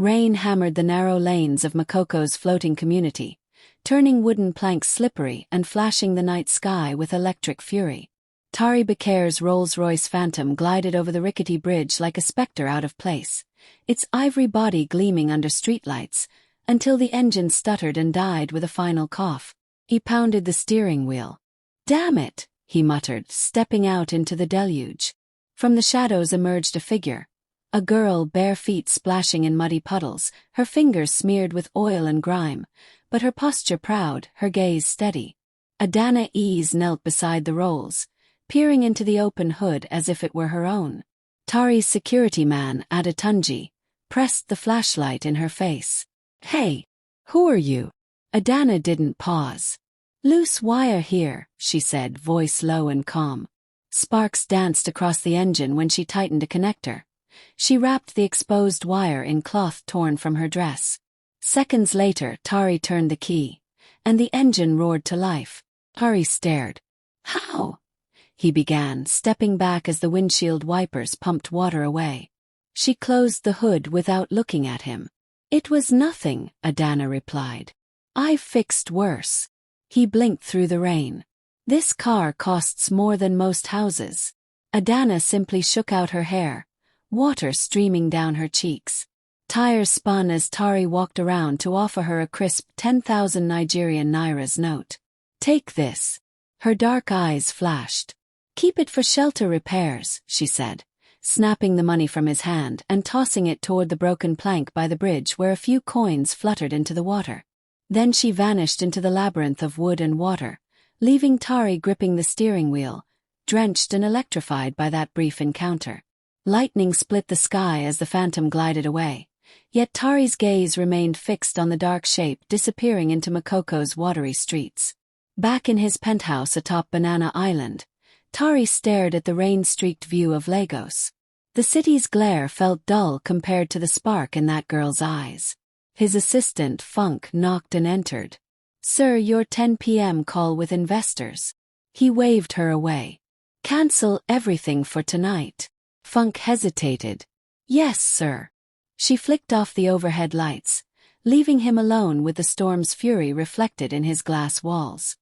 Rain hammered the narrow lanes of Makoko's floating community, turning wooden planks slippery and flashing the night sky with electric fury. Tari Bakare's Rolls-Royce Phantom glided over the rickety bridge like a spectre out of place, its ivory body gleaming under streetlights, until the engine stuttered and died with a final cough. He pounded the steering wheel. "Damn it," he muttered, stepping out into the deluge. From the shadows emerged a figure. A girl, bare feet splashing in muddy puddles, her fingers smeared with oil and grime, but her posture proud, her gaze steady. Adanna Eze knelt beside the rolls, peering into the open hood as if it were her own. Tari's security man, Adanna, pressed the flashlight in her face. "Hey, who are you?" Adanna didn't pause. "Loose wire here," she said, voice low and calm. Sparks danced across the engine when she tightened a connector. She wrapped the exposed wire in cloth torn from her dress. Seconds later, Tari turned the key, and the engine roared to life. Tari stared. "How?" he began, stepping back as the windshield wipers pumped water away. She closed the hood without looking at him. "It was nothing," Adanna replied. "I've fixed worse." He blinked through the rain. "This car costs more than most houses." Adanna simply shook out her hair, water streaming down her cheeks. Tires spun as Tari walked around to offer her a crisp 10,000 Nigerian nairas note. "Take this." Her dark eyes flashed. "Keep it for shelter repairs," she said, snapping the money from his hand and tossing it toward the broken plank by the bridge where a few coins fluttered into the water. Then she vanished into the labyrinth of wood and water, leaving Tari gripping the steering wheel, drenched and electrified by that brief encounter. Lightning split the sky as the phantom glided away, yet Tari's gaze remained fixed on the dark shape disappearing into Makoko's watery streets. Back in his penthouse atop Banana Island, Tari stared at the rain-streaked view of Lagos. The city's glare felt dull compared to the spark in that girl's eyes. His assistant, Funk, knocked and entered. "Sir, your 10 p.m. call with investors." He waved her away. "Cancel everything for tonight." Funk hesitated. "Yes, sir." She flicked off the overhead lights, leaving him alone with the storm's fury reflected in his glass walls.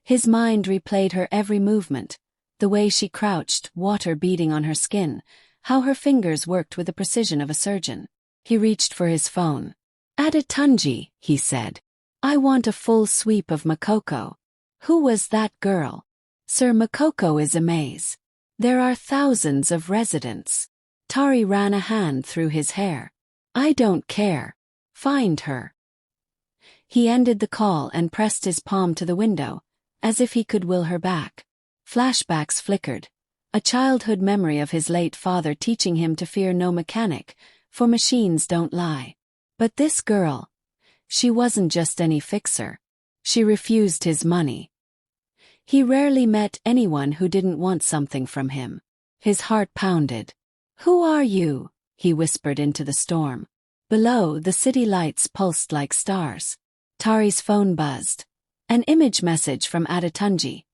His mind replayed her every movement, the way she crouched, water beading on her skin, how her fingers worked with the precision of a surgeon. He reached for his phone. "Adanna," he said. "I want a full sweep of Makoko." "Who was that girl?" "Sir, Makoko is a maze. There are thousands of residents." Tari ran a hand through his hair. "I don't care. Find her." He ended the call and pressed his palm to the window, as if he could will her back. Flashbacks flickered, a childhood memory of his late father teaching him to fear no mechanic, for machines don't lie. But this girl, she wasn't just any fixer. She refused his money. He rarely met anyone who didn't want something from him. His heart pounded. "Who are you?" he whispered into the storm. Below, the city lights pulsed like stars. Tari's phone buzzed. An image message from Adanna.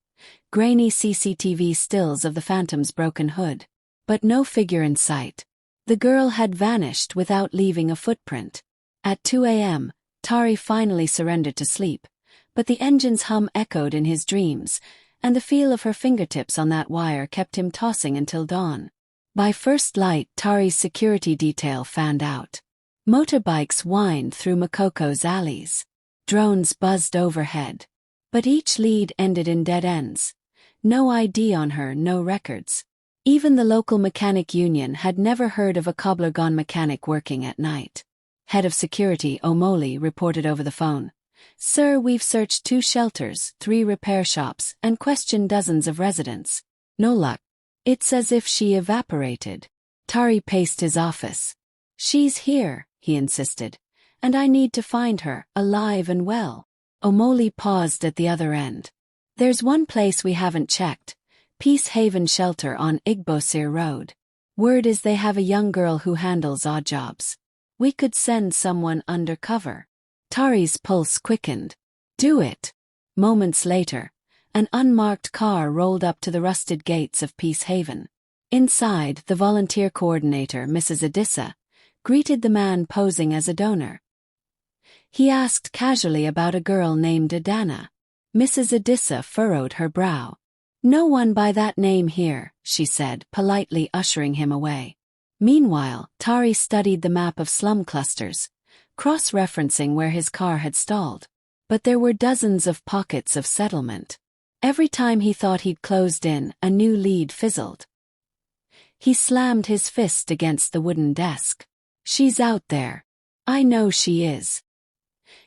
Grainy CCTV stills of the phantom's broken hood. But no figure in sight. The girl had vanished without leaving a footprint. At 2 a.m., Tari finally surrendered to sleep, but the engine's hum echoed in his dreams, and the feel of her fingertips on that wire kept him tossing until dawn. By first light, Tari's security detail fanned out. Motorbikes whined through Makoko's alleys. Drones buzzed overhead. But each lead ended in dead ends. No ID on her, no records. Even the local mechanic union had never heard of a cobbler-gone mechanic working at night. Head of security Omoli reported over the phone. "Sir, we've searched 2 shelters, 3 repair shops, and questioned dozens of residents. No luck. It's as if she evaporated." Tari paced his office. "She's here," he insisted, "and I need to find her, alive and well." Omoli paused at the other end. "There's one place we haven't checked, Peace Haven Shelter on Igbosir Road. Word is they have a young girl who handles odd jobs. We could send someone undercover." Tari's pulse quickened. "Do it." Moments later, an unmarked car rolled up to the rusted gates of Peace Haven. Inside, the volunteer coordinator, Mrs. Adissa, greeted the man posing as a donor. He asked casually about a girl named Adanna. Mrs. Eze furrowed her brow. "No one by that name here," she said, politely ushering him away. Meanwhile, Tari studied the map of slum clusters, cross-referencing where his car had stalled. But there were dozens of pockets of settlement. Every time he thought he'd closed in, a new lead fizzled. He slammed his fist against the wooden desk. "She's out there. I know she is."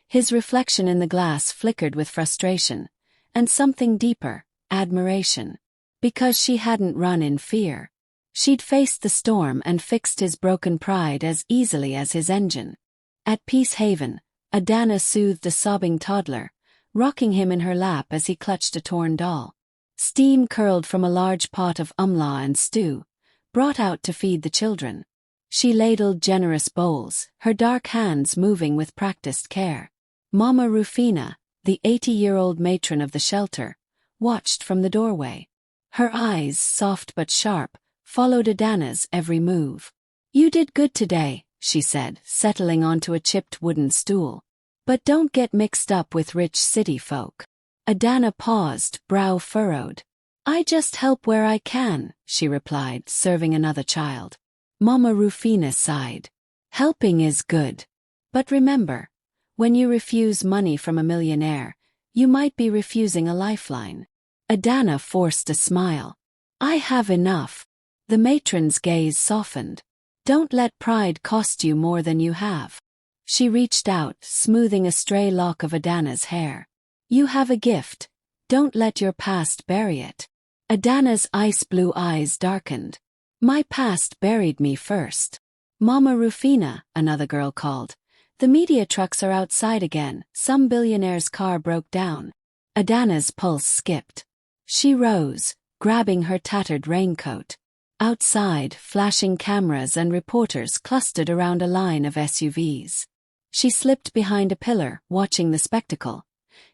His reflection in the glass flickered with frustration, and something deeper, admiration. Because she hadn't run in fear. She'd faced the storm and fixed his broken pride as easily as his engine. At Peace Haven, Adanna soothed a sobbing toddler, rocking him in her lap as he clutched a torn doll. Steam curled from a large pot of umla and stew, brought out to feed the children. She ladled generous bowls, her dark hands moving with practiced care. Mama Rufina, the 80-year-old matron of the shelter, watched from the doorway. Her eyes, soft but sharp, followed Adanna's every move. "You did good today," she said, settling onto a chipped wooden stool. "But don't get mixed up with rich city folk." Adanna paused, brow furrowed. "I just help where I can," she replied, serving another child. Mama Rufina sighed. "Helping is good. But remember, when you refuse money from a millionaire, you might be refusing a lifeline." Adanna forced a smile. "I have enough." The matron's gaze softened. "Don't let pride cost you more than you have." She reached out, smoothing a stray lock of Adanna's hair. "You have a gift. Don't let your past bury it." Adanna's ice-blue eyes darkened. "My past buried me first." "Mama Rufina," another girl called. "The media trucks are outside again. Some billionaire's car broke down." Adanna's pulse skipped. She rose, grabbing her tattered raincoat. Outside, flashing cameras and reporters clustered around a line of SUVs. She slipped behind a pillar, watching the spectacle.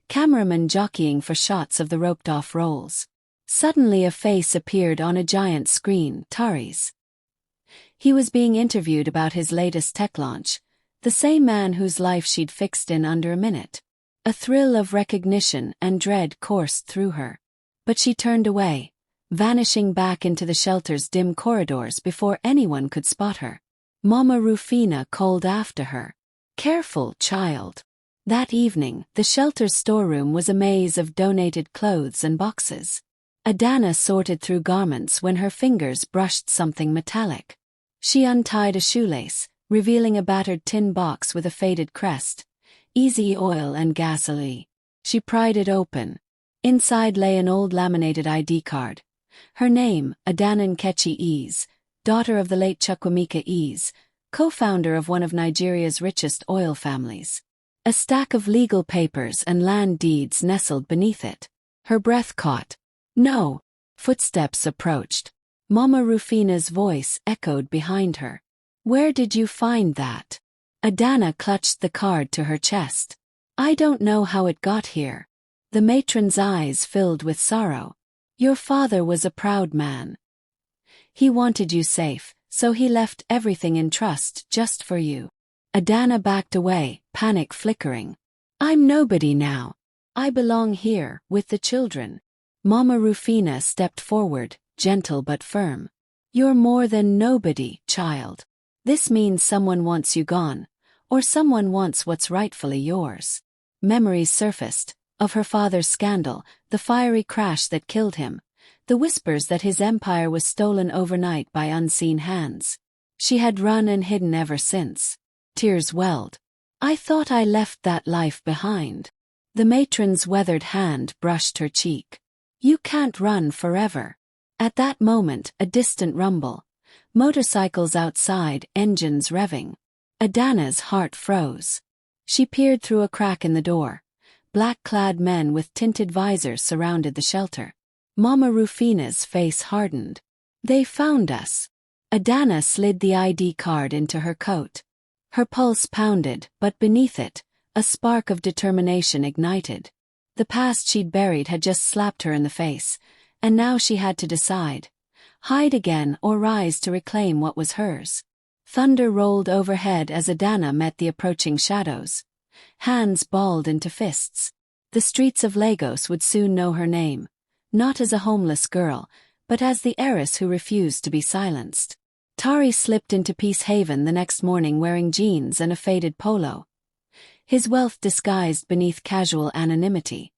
Cameramen jockeying for shots of the roped-off rolls. Suddenly a face appeared on a giant screen, Tari's. He was being interviewed about his latest tech launch, the same man whose life she'd fixed in under a minute. A thrill of recognition and dread coursed through her. But she turned away, vanishing back into the shelter's dim corridors before anyone could spot her. Mama Rufina called after her. "Careful, child." That evening, the shelter's storeroom was a maze of donated clothes and boxes. Adanna sorted through garments when her fingers brushed something metallic. She untied a shoelace, revealing a battered tin box with a faded crest. "Easy oil and gasoline." She pried it open. Inside lay an old laminated ID card. Her name, Adanna Eze, daughter of the late Chukwemeka Eze, co-founder of one of Nigeria's richest oil families. A stack of legal papers and land deeds nestled beneath it. Her breath caught. "No." Footsteps approached. Mama Rufina's voice echoed behind her. "Where did you find that?" Adanna clutched the card to her chest. "I don't know how it got here." The matron's eyes filled with sorrow. "Your father was a proud man. He wanted you safe, so he left everything in trust just for you." Adanna backed away, panic flickering. "I'm nobody now. I belong here, with the children." Mama Rufina stepped forward, gentle but firm. "You're more than nobody, child. This means someone wants you gone, or someone wants what's rightfully yours." Memories surfaced, of her father's scandal, the fiery crash that killed him, the whispers that his empire was stolen overnight by unseen hands. She had run and hidden ever since. Tears welled. "I thought I left that life behind." The matron's weathered hand brushed her cheek. "You can't run forever." At that moment, a distant rumble. Motorcycles outside, engines revving. Adanna's heart froze. She peered through a crack in the door. Black-clad men with tinted visors surrounded the shelter. Mama Rufina's face hardened. "They found us." Adanna slid the ID card into her coat. Her pulse pounded, but beneath it, a spark of determination ignited. The past she'd buried had just slapped her in the face, and now she had to decide. Hide again or rise to reclaim what was hers. Thunder rolled overhead as Adanna met the approaching shadows. Hands balled into fists. The streets of Lagos would soon know her name, not as a homeless girl, but as the heiress who refused to be silenced. Tari slipped into Peace Haven the next morning wearing jeans and a faded polo, his wealth disguised beneath casual anonymity.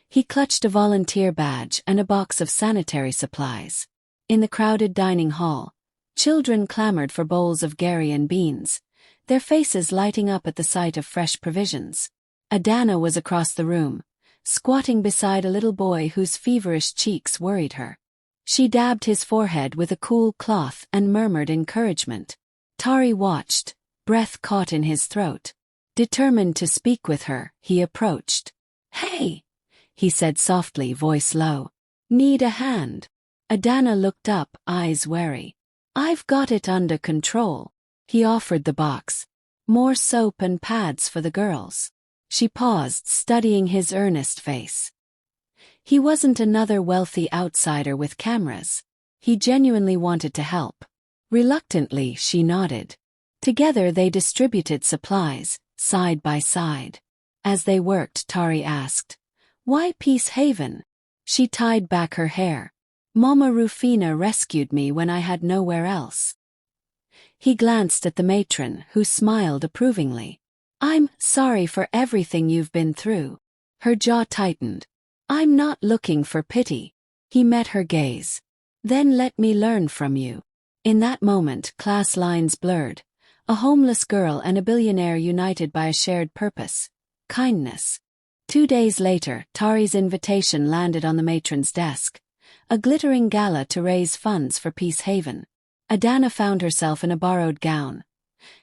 He clutched a volunteer badge and a box of sanitary supplies. In the crowded dining hall, children clamored for bowls of gari and beans, their faces lighting up at the sight of fresh provisions. Adanna was across the room, squatting beside a little boy whose feverish cheeks worried her. She dabbed his forehead with a cool cloth and murmured encouragement. Tari watched, breath caught in his throat. Determined to speak with her, he approached. "Hey," he said softly, voice low. "Need a hand?" Adanna looked up, eyes wary. "I've got it under control." He offered the box. More soap and pads for the girls. She paused, studying his earnest face. He wasn't another wealthy outsider with cameras. He genuinely wanted to help. Reluctantly, she nodded. Together they distributed supplies, side by side. As they worked, Tari asked, "Why Peace Haven?" She tied back her hair. "Mama Rufina rescued me when I had nowhere else." He glanced at the matron, who smiled approvingly. "I'm sorry for everything you've been through." Her jaw tightened. "I'm not looking for pity." He met her gaze. "Then let me learn from you." In that moment, class lines blurred. A homeless girl and a billionaire united by a shared purpose: kindness. 2 days later, Tari's invitation landed on the matron's desk. A glittering gala to raise funds for Peace Haven. Adanna found herself in a borrowed gown,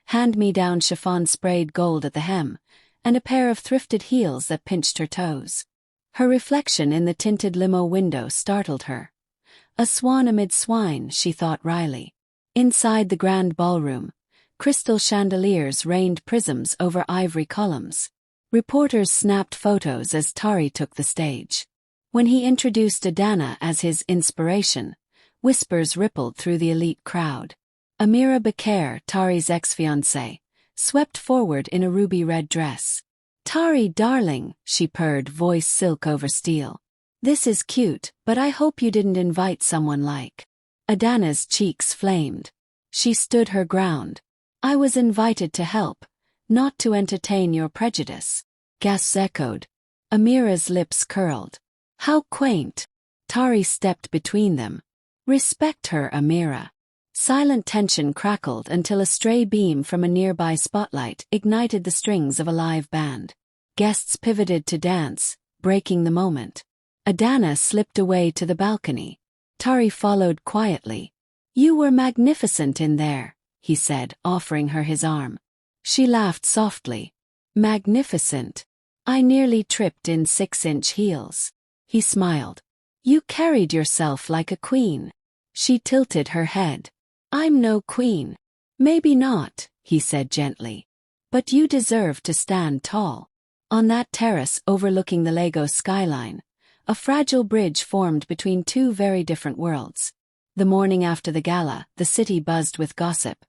hand-me-down chiffon sprayed gold at the hem, and a pair of thrifted heels that pinched her toes. Her reflection in the tinted limo window startled her. A swan amid swine, she thought wryly. Inside the grand ballroom, crystal chandeliers rained prisms over ivory columns. Reporters snapped photos as Tari took the stage. When he introduced Adanna as his inspiration, whispers rippled through the elite crowd. Amira Bakare, Tari's ex-fiancée, swept forward in a ruby-red dress. "Tari, darling," she purred, voice silk over steel. "This is cute, but I hope you didn't invite someone like." Adanna's cheeks flamed. She stood her ground. "I was invited to help, not to entertain your prejudice." Gasps echoed. Amira's lips curled. "How quaint." Tari stepped between them. "Respect her, Amira." Silent tension crackled until a stray beam from a nearby spotlight ignited the strings of a live band. Guests pivoted to dance, breaking the moment. Adanna slipped away to the balcony. Tari followed quietly. "You were magnificent in there," he said, offering her his arm. She laughed softly. "Magnificent? I nearly tripped in 6-inch heels." He smiled. "You carried yourself like a queen." She tilted her head. "I'm no queen." "Maybe not," he said gently. "But you deserve to stand tall." On that terrace overlooking the Lagos skyline, a fragile bridge formed between two very different worlds. The morning after the gala, the city buzzed with gossip.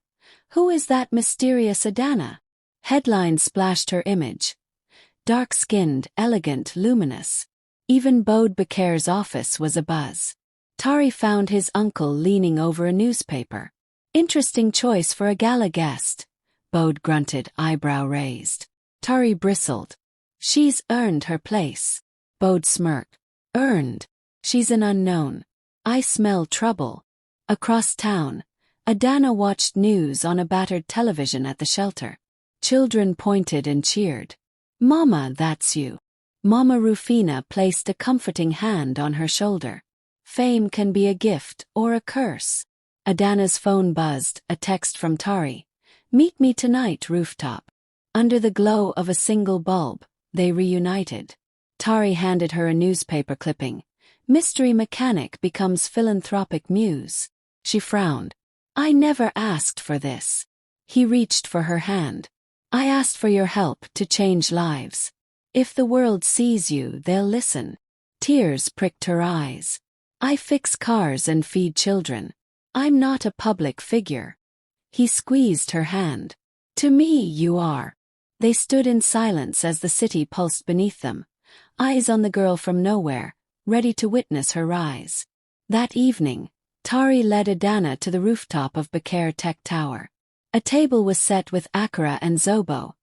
"Who is that mysterious Adanna?" Headlines splashed her image. Dark-skinned, elegant, luminous. Even Bode Bakare's office was abuzz. Tari found his uncle leaning over a newspaper. "Interesting choice for a gala guest," Bode grunted, eyebrow raised. Tari bristled. "She's earned her place." Bode smirked. "Earned? She's an unknown. I smell trouble." Across town, Adanna watched news on a battered television at the shelter. Children pointed and cheered. "Mama, that's you." Mama Rufina placed a comforting hand on her shoulder. "Fame can be a gift or a curse." Adanna's phone buzzed, a text from Tari. "Meet me tonight, rooftop." Under the glow of a single bulb, they reunited. Tari handed her a newspaper clipping. "Mystery mechanic becomes philanthropic muse." She frowned. "I never asked for this." He reached for her hand. "I asked for your help to change lives. If the world sees you, they'll listen." Tears pricked her eyes. "I fix cars and feed children. I'm not a public figure." He squeezed her hand. To me you are. They stood in silence as the city pulsed beneath them, eyes on the girl from nowhere, ready to witness her rise. That evening, Tari led Adanna to the rooftop of Bakare Tech Tower. A table was set with akara and zobo,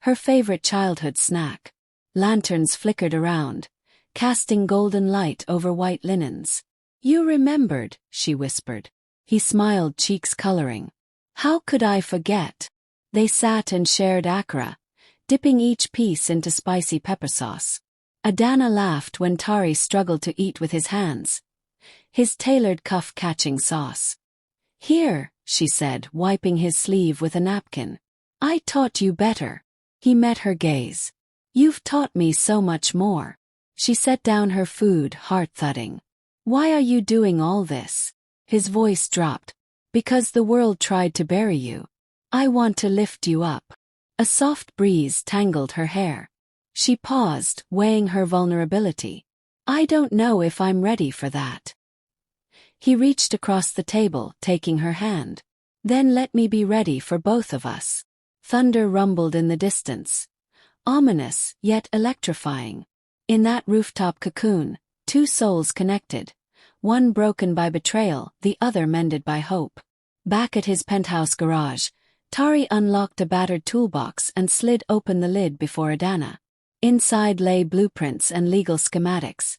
her favorite childhood snack. Lanterns flickered around, casting golden light over white linens. You remembered, she whispered. He smiled, cheeks coloring. How could I forget? They sat and shared akara, dipping each piece into spicy pepper sauce. Adanna laughed when Tari struggled to eat with his hands, his tailored cuff catching sauce. Here, she said, wiping his sleeve with a napkin. I taught you better. He met her gaze. You've taught me so much more. She set down her food, heart thudding. Why are you doing all this? His voice dropped. Because the world tried to bury you. I want to lift you up. A soft breeze tangled her hair. She paused, weighing her vulnerability. I don't know if I'm ready for that. He reached across the table, taking her hand. Then let me be ready for both of us. Thunder rumbled in the distance. Ominous, yet electrifying. In that rooftop cocoon, two souls connected. One broken by betrayal, the other mended by hope. Back at his penthouse garage, Tari unlocked a battered toolbox and slid open the lid before Adanna. Inside lay blueprints and legal schematics.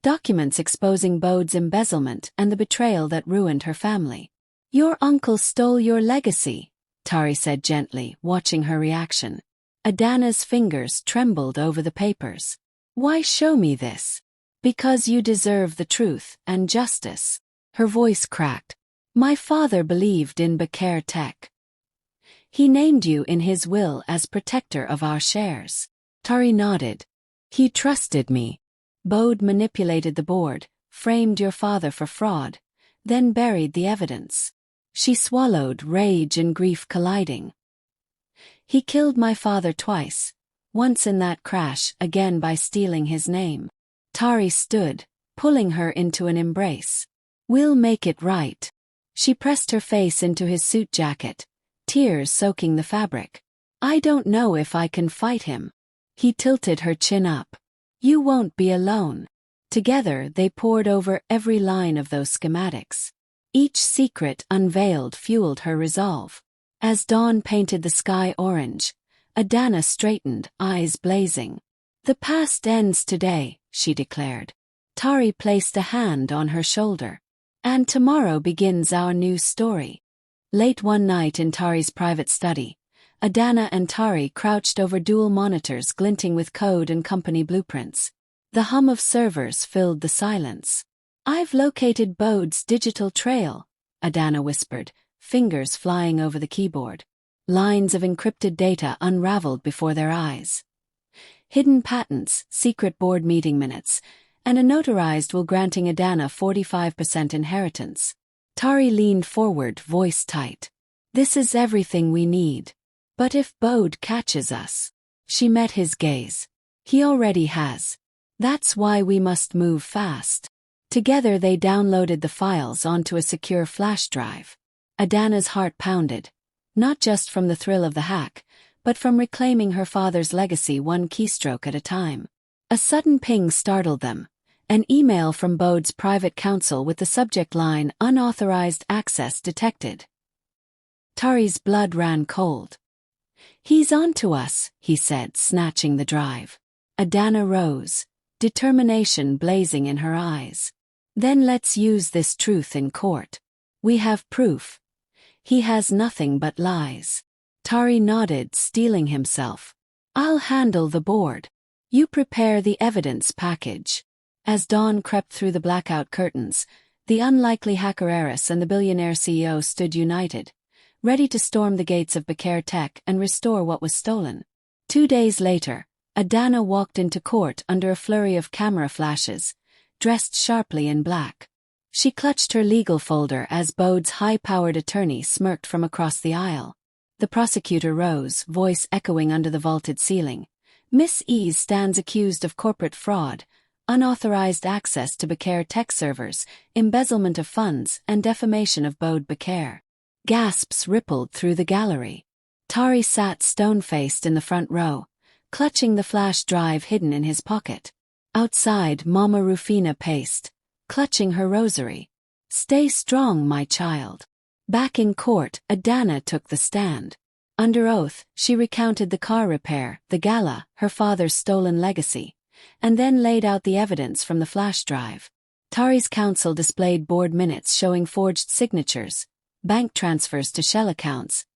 Documents exposing Bode's embezzlement and the betrayal that ruined her family. Your uncle stole your legacy, Tari said gently, watching her reaction. Adanna's fingers trembled over the papers. Why show me this? Because you deserve the truth and justice. Her voice cracked. My father believed in Bakare Tech. He named you in his will as protector of our shares. Tari nodded. He trusted me. Bode manipulated the board, framed your father for fraud, then buried the evidence. She swallowed, rage and grief colliding. He killed my father twice, once in that crash, again by stealing his name. Tari stood, pulling her into an embrace. We'll make it right. She pressed her face into his suit jacket, tears soaking the fabric. I don't know if I can fight him. He tilted her chin up. You won't be alone. Together they pored over every line of those schematics. Each secret unveiled fueled her resolve. As dawn painted the sky orange, Adanna straightened, eyes blazing. The past ends today, she declared. Tari placed a hand on her shoulder. And tomorrow begins our new story. Late one night in Tari's private study, Adanna and Tari crouched over dual monitors glinting with code and company blueprints. The hum of servers filled the silence. I've located Bode's digital trail, Adanna whispered, fingers flying over the keyboard. Lines of encrypted data unraveled before their eyes. Hidden patents, secret board meeting minutes, and a notarized will granting Adanna 45% inheritance. Tari leaned forward, voice tight. This is everything we need. But if Bode catches us? She met his gaze. He already has. That's why we must move fast. Together they downloaded the files onto a secure flash drive. Adanna's heart pounded, not just from the thrill of the hack, but from reclaiming her father's legacy one keystroke at a time. A sudden ping startled them. An email from Bode's private counsel with the subject line "Unauthorized access detected." Tari's blood ran cold. He's on to us, he said, snatching the drive. Adanna rose, determination blazing in her eyes. Then let's use this truth in court. We have proof. He has nothing but lies. Tari nodded, steeling himself. I'll handle the board. You prepare the evidence package. As dawn crept through the blackout curtains, the unlikely hacker heiress and the billionaire CEO stood united, ready to storm the gates of Bakare Tech and restore what was stolen. 2 days later, Adanna walked into court under a flurry of camera flashes, dressed sharply in black. She clutched her legal folder as Bode's high-powered attorney smirked from across the aisle. The prosecutor rose, voice echoing under the vaulted ceiling. Miss Eze stands accused of corporate fraud, unauthorized access to Bakare Tech servers, embezzlement of funds, and defamation of Bode Bakare. Gasps rippled through the gallery. Tari sat stone-faced in the front row, clutching the flash drive hidden in his pocket. Outside, Mama Rufina paced, clutching her rosary. "Stay strong, my child." Back in court, Adanna took the stand. Under oath, she recounted the car repair, the gala, her father's stolen legacy, and then laid out the evidence from the flash drive. Tari's counsel displayed board minutes showing forged signatures, bank transfers to shell accounts,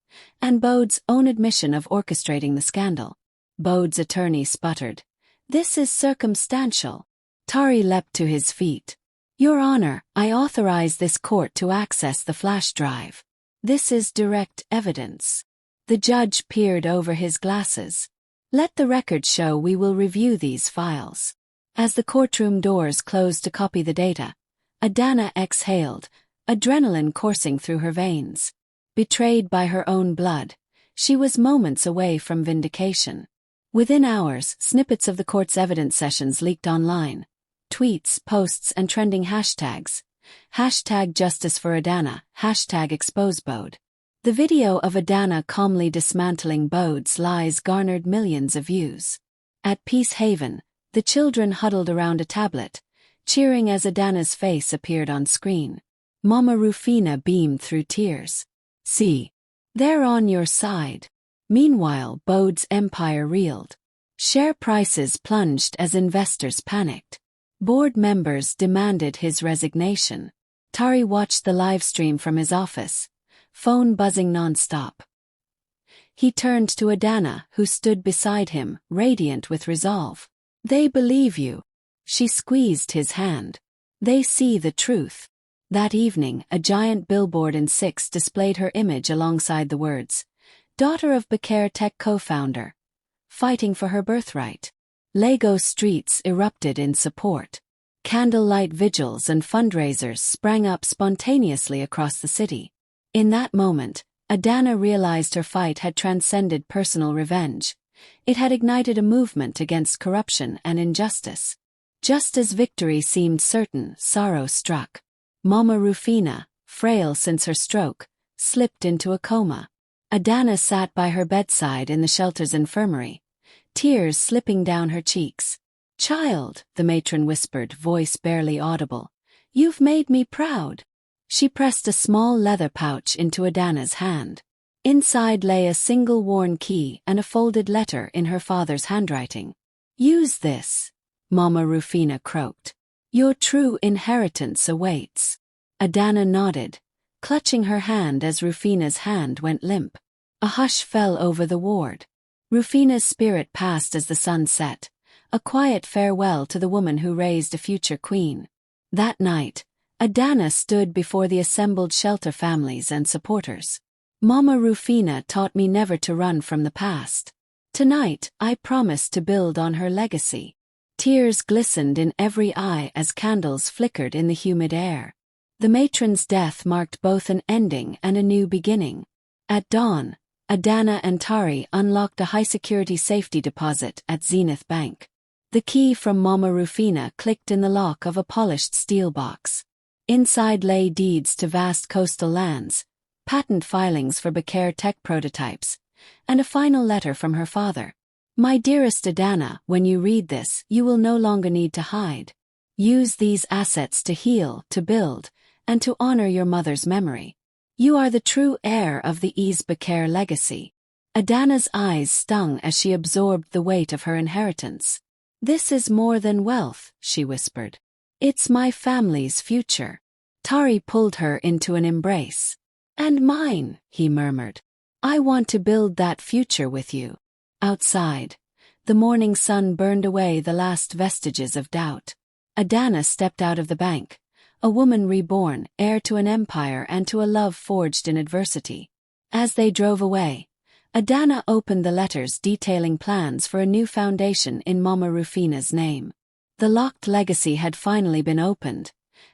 and Bode's own admission of orchestrating the scandal. Bode's attorney sputtered, "This is circumstantial." Tari leapt to his feet. "Your Honor, I authorize this court to access the flash drive. This is direct evidence." The judge peered over his glasses. "Let the record show we will review these files." As the courtroom doors closed to copy the data, Adanna exhaled, adrenaline coursing through her veins. Betrayed by her own blood, she was moments away from vindication. Within hours, snippets of the court's evidence sessions leaked online. Tweets, posts, and trending hashtags. #Justice for Adanna, #Expose Bode. The video of Adanna calmly dismantling Bode's lies garnered millions of views. At Peace Haven, the children huddled around a tablet, cheering as Adanna's face appeared on screen. Mama Rufina beamed through tears. "See, they're on your side." Meanwhile, Bode's empire reeled. Share prices plunged as investors panicked. Board members demanded his resignation. Tari watched the livestream from his office, phone buzzing non-stop. He turned to Adanna, who stood beside him, radiant with resolve. "They believe you." She squeezed his hand. "They see the truth." That evening, a giant billboard in 6 displayed her image alongside the words, "Daughter of Bakare Tech co-founder. Fighting for her birthright." Lagos streets erupted in support. Candlelight vigils and fundraisers sprang up spontaneously across the city. In that moment, Adanna realized her fight had transcended personal revenge. It had ignited a movement against corruption and injustice. Just as victory seemed certain, sorrow struck. Mama Rufina, frail since her stroke, slipped into a coma. Adanna sat by her bedside in the shelter's infirmary, tears slipping down her cheeks. "Child," the matron whispered, voice barely audible, "you've made me proud." She pressed a small leather pouch into Adanna's hand. Inside lay a single worn key and a folded letter in her father's handwriting. "Use this," Mama Rufina croaked. "Your true inheritance awaits." Adanna nodded, clutching her hand as Rufina's hand went limp. A hush fell over the ward. Rufina's spirit passed as the sun set, a quiet farewell to the woman who raised a future queen. That night, Adanna stood before the assembled shelter families and supporters. "Mama Rufina taught me never to run from the past. Tonight, I promise to build on her legacy." Tears glistened in every eye as candles flickered in the humid air. The matron's death marked both an ending and a new beginning. At dawn, Adanna and Tari unlocked a high-security safety deposit at Zenith Bank. The key from Mama Rufina clicked in the lock of a polished steel box. Inside lay deeds to vast coastal lands, patent filings for Bakare Tech prototypes, and a final letter from her father. "My dearest Adanna, when you read this, you will no longer need to hide. Use these assets to heal, to build, and to honor your mother's memory. You are the true heir of the Eze Bakare legacy." Adanna's eyes stung as she absorbed the weight of her inheritance. "This is more than wealth," she whispered. "It's my family's future." Tari pulled her into an embrace. "And mine," he murmured. "I want to build that future with you." Outside, the morning sun burned away the last vestiges of doubt. Adanna stepped out of the bank, a woman reborn, heir to an empire and to a love forged in adversity. As they drove away, Adanna opened the letters detailing plans for a new foundation in Mama Rufina's name. The locked legacy had finally been opened,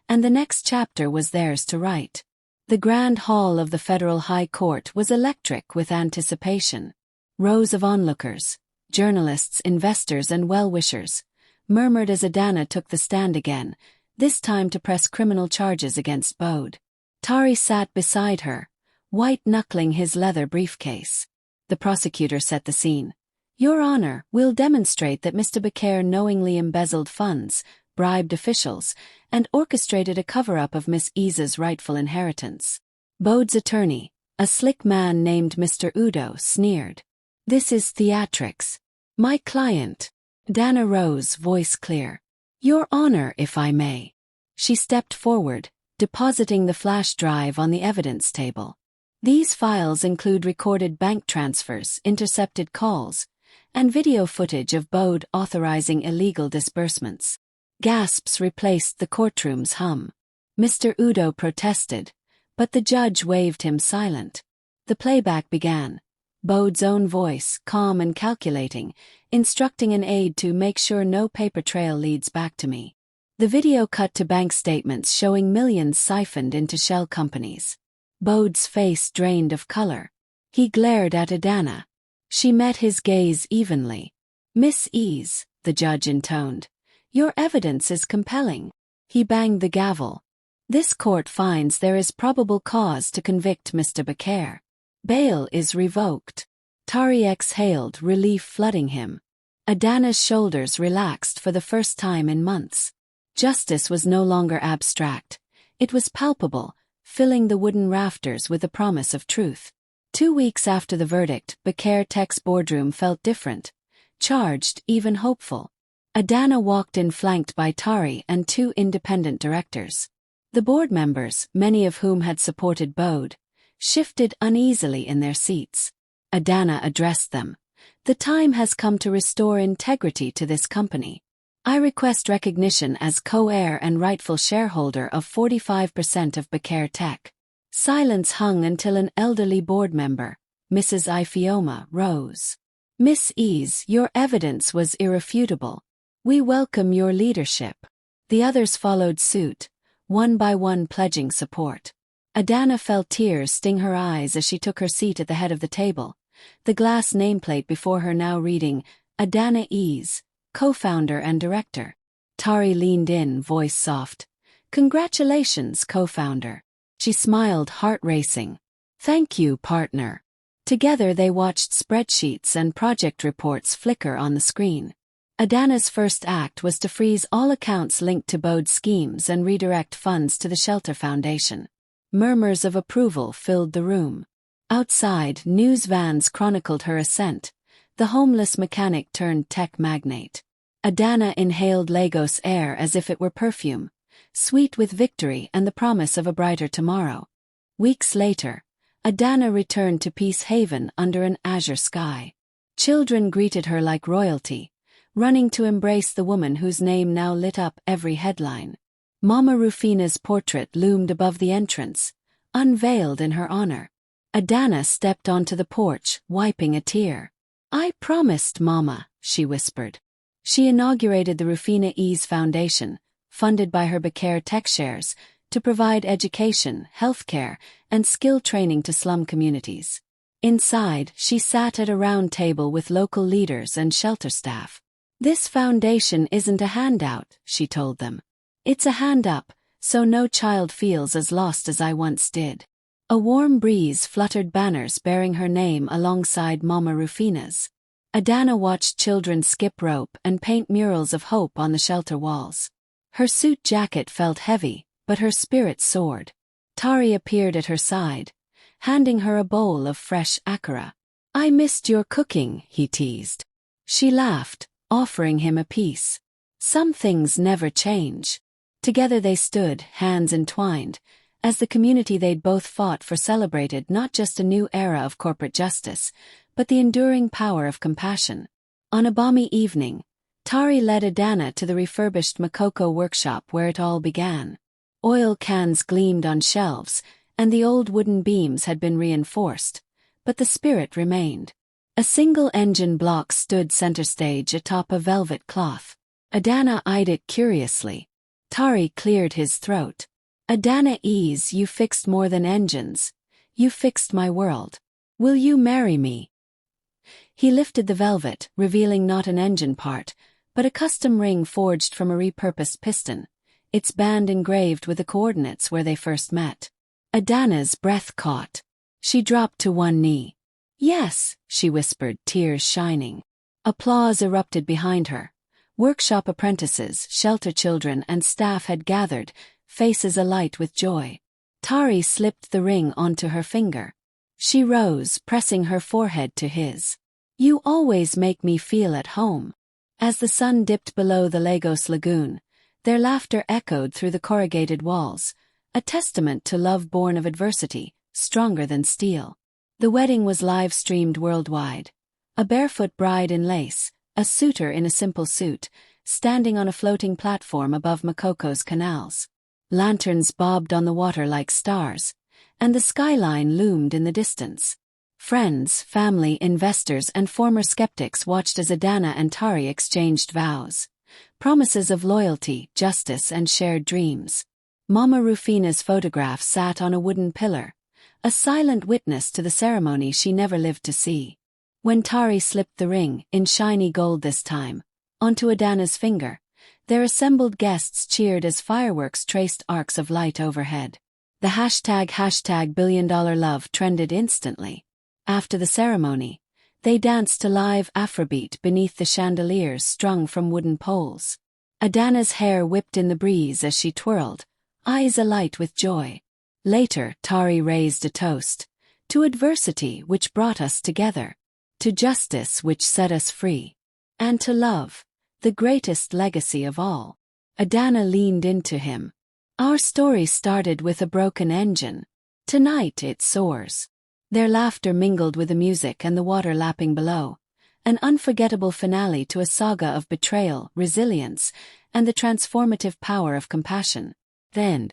and the next chapter was theirs to write. The grand hall of the Federal High Court was electric with anticipation. Rows of onlookers, journalists, investors, and well-wishers, murmured as Adanna took the stand again, this time to press criminal charges against Bode. Tari sat beside her, white-knuckling his leather briefcase. The prosecutor set the scene. "Your Honor, we'll demonstrate that Mr. Bakare knowingly embezzled funds, bribed officials, and orchestrated a cover-up of Miss Eze's rightful inheritance." Bode's attorney, a slick man named Mr. Udo, sneered. "This is theatrics. My client." Adanna rose, voice clear. "Your Honor, if I may." She stepped forward, depositing the flash drive on the evidence table. These files include recorded bank transfers, intercepted calls, and video footage of Bode authorizing illegal disbursements. Gasps replaced the courtroom's hum. Mr. Udo protested, but the judge waved him silent. The playback began. Bode's own voice, calm and calculating, instructing an aide to make sure no paper trail leads back to me. The video cut to bank statements showing millions siphoned into shell companies. Bode's face drained of color. He glared at Adanna. She met his gaze evenly. "Miss Eze," the judge intoned, "your evidence is compelling." He banged the gavel. "This court finds there is probable cause to convict Mr. Bakare. Bail is revoked." Tari exhaled, relief flooding him. Adanna's shoulders relaxed for the first time in months. Justice was no longer abstract. It was palpable, filling the wooden rafters with the promise of truth. 2 weeks after the verdict, Bakare Tech's boardroom felt different. Charged, even hopeful. Adanna walked in flanked by Tari and 2 independent directors. The board members, many of whom had supported Bode, shifted uneasily in their seats. Adanna addressed them. "The time has come to restore integrity to this company. I request recognition as co-heir and rightful shareholder of 45% of Bakare Tech." Silence hung until an elderly board member, Mrs. Ifeoma, rose. "Miss Eze, your evidence was irrefutable. We welcome your leadership." The others followed suit, one by one pledging support. Adanna felt tears sting her eyes as she took her seat at the head of the table, the glass nameplate before her now reading, "Adanna Eze, co-founder and director." Tari leaned in, voice soft. "Congratulations, co-founder." She smiled, heart racing. "Thank you, partner." Together they watched spreadsheets and project reports flicker on the screen. Adanna's first act was to freeze all accounts linked to Bode's schemes and redirect funds to the Shelter Foundation. Murmurs of approval filled the room. Outside, news vans chronicled her ascent, the homeless mechanic turned tech magnate. Adanna inhaled Lagos air as if it were perfume, sweet with victory and the promise of a brighter tomorrow. Weeks later, Adanna returned to Peace Haven under an azure sky. Children greeted her like royalty, running to embrace the woman whose name now lit up every headline. Mama Rufina's portrait loomed above the entrance, unveiled in her honor. Adanna stepped onto the porch, wiping a tear. "I promised, Mama," she whispered. She inaugurated the Rufina Eze Foundation, funded by her Bakare Tech shares, to provide education, healthcare, and skill training to slum communities. Inside, she sat at a round table with local leaders and shelter staff. "This foundation isn't a handout," she told them. "It's a hand up, so no child feels as lost as I once did." A warm breeze fluttered banners bearing her name alongside Mama Rufina's. Adanna watched children skip rope and paint murals of hope on the shelter walls. Her suit jacket felt heavy, but her spirit soared. Tari appeared at her side, handing her a bowl of fresh akara. "I missed your cooking," he teased. She laughed, offering him a piece. Some things never change. Together they stood, hands entwined, as the community they'd both fought for celebrated not just a new era of corporate justice, but the enduring power of compassion. On a balmy evening, Tari led Adanna to the refurbished Makoko workshop where it all began. Oil cans gleamed on shelves, and the old wooden beams had been reinforced, but the spirit remained. A single engine block stood center stage atop a velvet cloth. Adanna eyed it curiously. Tari cleared his throat. "Adanna Eze, you fixed more than engines. You fixed my world. Will you marry me?" He lifted the velvet, revealing not an engine part, but a custom ring forged from a repurposed piston, its band engraved with the coordinates where they first met. Adanna's breath caught. She dropped to one knee. "Yes," she whispered, tears shining. Applause erupted behind her. Workshop apprentices, shelter children, and staff had gathered, faces alight with joy. Tari slipped the ring onto her finger. She rose, pressing her forehead to his. "You always make me feel at home." As the sun dipped below the Lagos lagoon, their laughter echoed through the corrugated walls, a testament to love born of adversity, stronger than steel. The wedding was live-streamed worldwide. A barefoot bride in lace, a suitor in a simple suit, standing on a floating platform above Makoko's canals. Lanterns bobbed on the water like stars, and the skyline loomed in the distance. Friends, family, investors, and former skeptics watched as Adanna and Tari exchanged vows. Promises of loyalty, justice, and shared dreams. Mama Rufina's photograph sat on a wooden pillar, a silent witness to the ceremony she never lived to see. When Tari slipped the ring, in shiny gold this time, onto Adanna's finger, their assembled guests cheered as fireworks traced arcs of light overhead. The hashtag $billion love trended instantly. After the ceremony, they danced to live Afrobeat beneath the chandeliers strung from wooden poles. Adanna's hair whipped in the breeze as she twirled, eyes alight with joy. Later, Tari raised a toast. To adversity which brought us together. To justice which set us free. And to love, the greatest legacy of all. Adanna leaned into him. "Our story started with a broken engine. Tonight it soars." Their laughter mingled with the music and the water lapping below. An unforgettable finale to a saga of betrayal, resilience, and the transformative power of compassion. Then,